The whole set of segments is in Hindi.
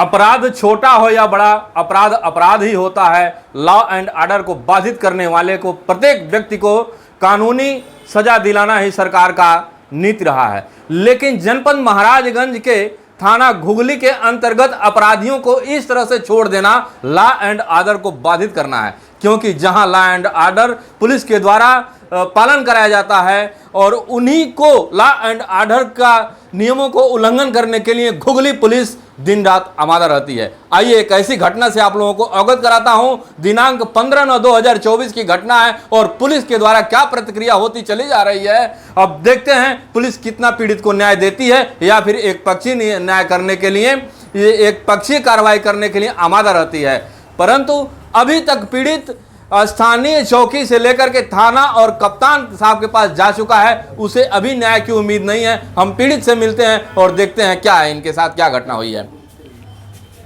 अपराध छोटा हो या बड़ा, अपराध अपराध ही होता है। लॉ एंड ऑर्डर को बाधित करने वाले को, प्रत्येक व्यक्ति को कानूनी सजा दिलाना ही सरकार का नीति रहा है। लेकिन जनपद महाराजगंज के थाना घुगली के अंतर्गत अपराधियों को इस तरह से छोड़ देना लॉ एंड ऑर्डर को बाधित करना है, क्योंकि जहां लॉ एंड ऑर्डर पुलिस के द्वारा पालन कराया जाता है और उन्हीं को लॉ एंड ऑर्डर का नियमों को उल्लंघन करने के लिए घुगली पुलिस दिन रात आमादा रहती है। आइए एक ऐसी घटना से आप लोगों को अवगत कराता हूं। दिनांक 15/9/2024 की घटना है और पुलिस के द्वारा क्या प्रतिक्रिया होती चली जा रही है। अब देखते हैं पुलिस कितना पीड़ित को न्याय देती है या फिर एक पक्षी न्याय करने के लिए, एक पक्षीय कार्रवाई करने के लिए आमादा रहती है। परंतु अभी तक पीड़ित स्थानीय चौकी से लेकर के थाना और कप्तान साहब के पास जा चुका है, उसे अभी न्याय की उम्मीद नहीं है। हम पीड़ित से मिलते हैं और देखते हैं क्या है, इनके साथ क्या घटना हुई है।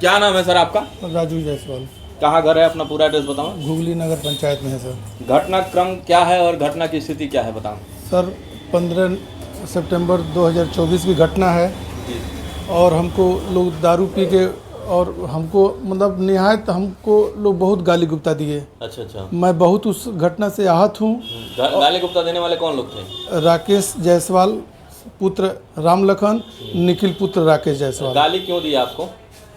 क्या नाम है सर आपका? राजू जायसवाल। कहाँ घर है अपना, पूरा एड्रेस बताओ। घुगली नगर पंचायत में है सर। घटनाक्रम क्या है और घटना की स्थिति क्या है बताओ सर। 15 सितंबर 2024 की घटना है और हमको लोग दारू पी के और हमको मतलब निहायत हमको लोग बहुत गाली गुप्ता दिए। अच्छा। मैं बहुत उस घटना से आहत हूँ। गाली गुप्ता देने वाले कौन लोग थे? राकेश जायसवाल पुत्र राम लखन, निखिल पुत्र राकेश जायसवाल। गाली क्यों दी आपको?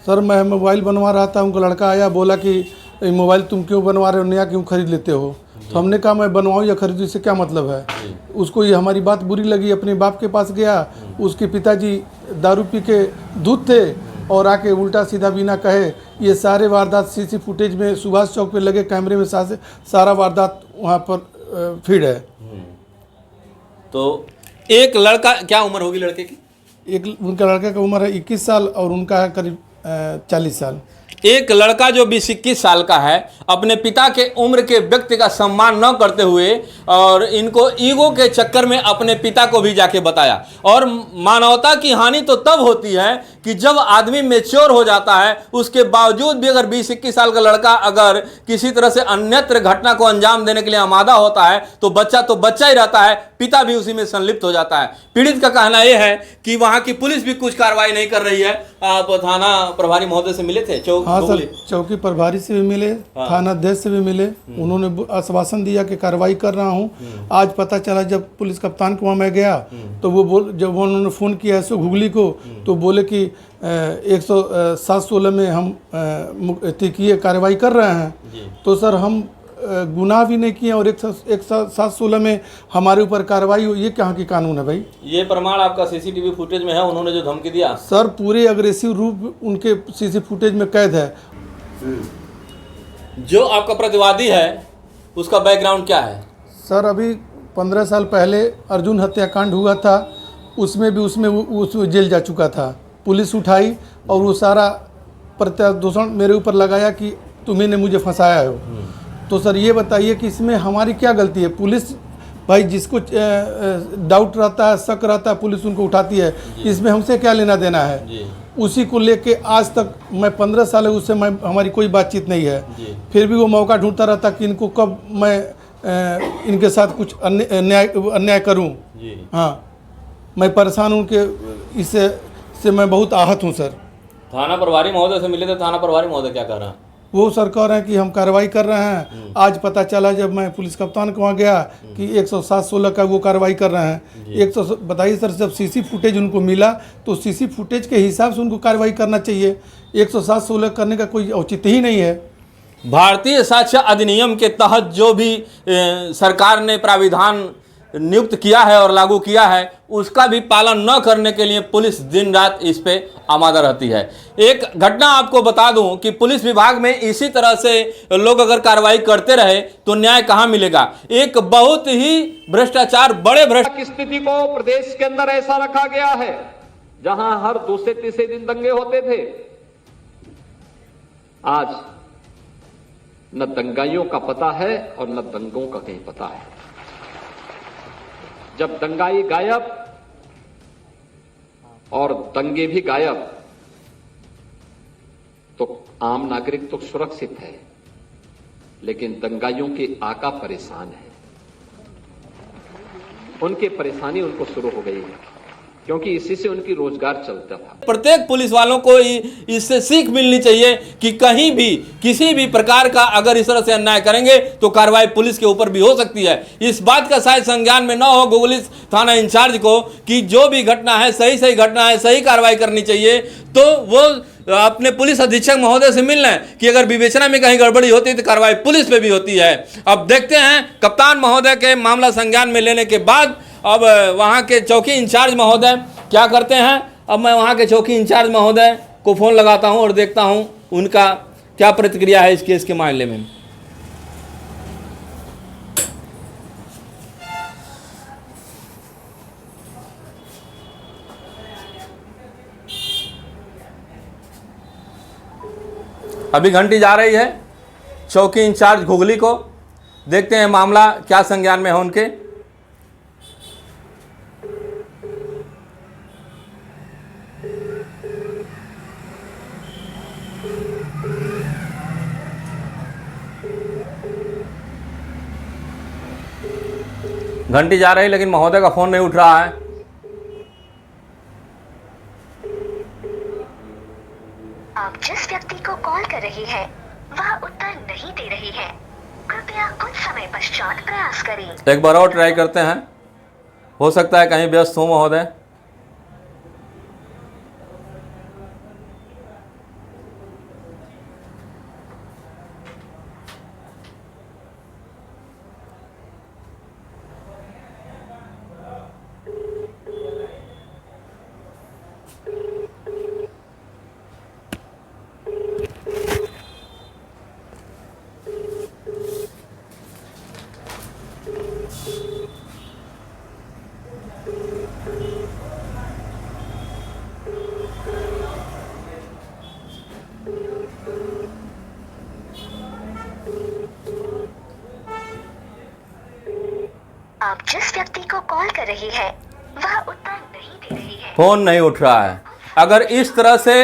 सर मैं मोबाइल बनवा रहा था, उनका लड़का आया, बोला कि ये मोबाइल तुम क्यों बनवा रहे हो, नया क्यों खरीद लेते हो। तो हमने कहा मैं बनवाऊँ या खरीदूँ, इससे क्या मतलब है। उसको ये हमारी बात बुरी लगी, अपने बाप के पास गया। उसके पिताजी दारू पी के दूध थे और आके उल्टा सीधा बिना कहे ये सारे वारदात सीसी फुटेज में सुभाष चौक पे लगे कैमरे में सारा वारदात वहाँ पर फीड है। तो एक लड़का, क्या उम्र होगी लड़के की? एक उनका लड़के का उम्र है 21 साल और उनका है करीब 40 साल। एक लड़का जो 20-21 साल का है, अपने पिता के उम्र के व्यक्ति का सम्मान न करते हुए और इनको ईगो के चक्कर में अपने पिता को भी जाके बताया। और मानवता की हानि तो तब होती है कि जब आदमी मैच्योर हो जाता है, उसके बावजूद भी अगर 20-21 साल का लड़का अगर किसी तरह से अन्यत्र घटना को अंजाम देने के लिए आमादा होता है तो बच्चा ही रहता है, पिता भी उसी में संलिप्त हो जाता है। पीड़ित का कहना यह है कि वहां की पुलिस भी कुछ कार्रवाई नहीं कर रही है। आप थाना प्रभारी महोदय से मिले थे? हाँ सर, चौकी प्रभारी से भी मिले, थाना अध्यक्ष से भी मिले। उन्होंने आश्वासन दिया कि कार्रवाई कर रहा हूँ। आज पता चला जब पुलिस कप्तान को वहाँ मैं गया तो वो जब उन्होंने फ़ोन किया ऐसे घुगली को तो बोले कि 107-16 में हम किए कार्रवाई कर रहे हैं। तो सर हम गुनाह भी नहीं किए और 107-16 में हमारे ऊपर कार्रवाई हो, ये कहाँ की कानून है भाई। ये प्रमाण आपका सीसीटीवी फुटेज में है, उन्होंने जो धमकी दिया? सर पूरे अग्रेसिव रूप उनके सीसी फुटेज में कैद है। जो आपका प्रतिवादी है उसका बैकग्राउंड क्या है? सर अभी 15 साल पहले अर्जुन हत्याकांड हुआ था, उसमें वो जेल जा चुका था। पुलिस उठाई और वो सारा प्रत्यादोषण मेरे ऊपर लगाया कि तुम्ही ने मुझे फंसाया हो। तो सर ये बताइए कि इसमें हमारी क्या गलती है। पुलिस भाई जिसको डाउट रहता है, शक रहता है, पुलिस उनको उठाती है, इसमें हमसे क्या लेना देना है। उसी को लेके आज तक मैं 15 साल है, उससे हमारी कोई बातचीत नहीं है। फिर भी वो मौका ढूंढता रहता कि इनको कब मैं इनके साथ कुछ अन्याय करूं। हाँ मैं परेशान हूं कि इससे मैं बहुत आहत हूं सर। थाना प्रभारी महोदय से मिले थे, थाना प्रभारी महोदय क्या कह रहा है? वो सर कह रहे हैं कि हम कार्रवाई कर रहे हैं। आज पता चला जब मैं पुलिस कप्तान को वहाँ गया कि 107-16 का वो कार्रवाई कर रहे हैं। बताइए सर, जब सीसी फुटेज उनको मिला तो सीसी फुटेज के हिसाब से उनको कार्रवाई करना चाहिए। 107-16 करने का कोई औचित्य ही नहीं है। भारतीय साक्ष्य अधिनियम के तहत जो भी सरकार ने प्राविधान नियुक्त किया है और लागू किया है, उसका भी पालन न करने के लिए पुलिस दिन रात इस पे आमादा रहती है। एक घटना आपको बता दूं कि पुलिस विभाग में इसी तरह से लोग अगर कार्रवाई करते रहे तो न्याय कहां मिलेगा। एक बहुत ही भ्रष्टाचार, बड़े भ्रष्टाचार की स्थिति को प्रदेश के अंदर ऐसा रखा गया है जहां हर दूसरे तीसरे दिन दंगे होते थे, आज न दंगाइयों का पता है और न दंगों का कहीं पता है। जब दंगाई गायब और दंगे भी गायब तो आम नागरिक तो सुरक्षित है, लेकिन दंगाइयों के आका परेशान है। उनकी परेशानी उनको शुरू हो गई है। क्योंकि इसी से उनकी रोजगार चलता था। प्रत्येक पुलिस वालों को इससे सीख मिलनी चाहिए कि कहीं भी किसी भी प्रकार का अगर इस तरह से अन्याय करेंगे तो कार्रवाई पुलिस के ऊपर भी हो सकती है। इस बात का शायद संज्ञान में न हो पुलिस थाना इंचार्ज को कि जो भी घटना है सही घटना है, सही कार्रवाई करनी चाहिए, तो वो अपने पुलिस अधीक्षक महोदय से मिल लें कि अगर विवेचना में कहीं गड़बड़ी होती है तो कार्रवाई पुलिस पे भी होती है। अब देखते हैं कप्तान महोदय के मामला संज्ञान में लेने के बाद अब वहाँ के चौकी इंचार्ज महोदय क्या करते हैं। अब मैं वहाँ के चौकी इंचार्ज महोदय को फ़ोन लगाता हूँ और देखता हूँ उनका क्या प्रतिक्रिया है इस केस के मामले में। अभी घंटी जा रही है चौकी इंचार्ज घुगली को, देखते हैं मामला क्या संज्ञान में है उनके। घंटी जा रही लेकिन महोदय का फोन नहीं उठ रहा है। आप जिस व्यक्ति को कॉल कर रही हैं, वह उत्तर नहीं दे रही है। कृपया कुछ समय पश्चात प्रयास करें। एक बार और ट्राई करते हैं, हो सकता है कहीं व्यस्त हो महोदय। आप जिस व्यक्ति को कॉल कर रही हैं, वह उत्तर नहीं दे रही है। फोन नहीं उठ रहा है। अगर इस तरह से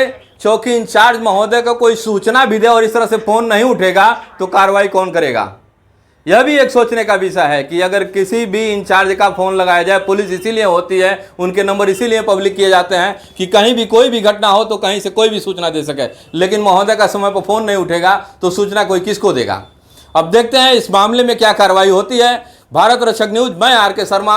चौकी इंचार्ज महोदय को कोई सूचना भी दे और इस तरह से फोन नहीं उठेगा तो कार्रवाई कौन करेगा? यह भी एक सोचने का विषय है कि अगर किसी भी इंचार्ज का फोन लगाया जाए, पुलिस इसीलिए होती है, उनके नंबर इसीलिए पब्लिक किए जाते हैं कि कहीं भी कोई भी घटना हो तो कहीं से कोई भी सूचना दे सके, लेकिन महोदय का समय पर फोन नहीं उठेगा तो सूचना कोई किसको देगा? अब देखते हैं इस मामले में क्या कार्रवाई होती है। भारत रक्षक न्यूज, मैं आर के शर्मा,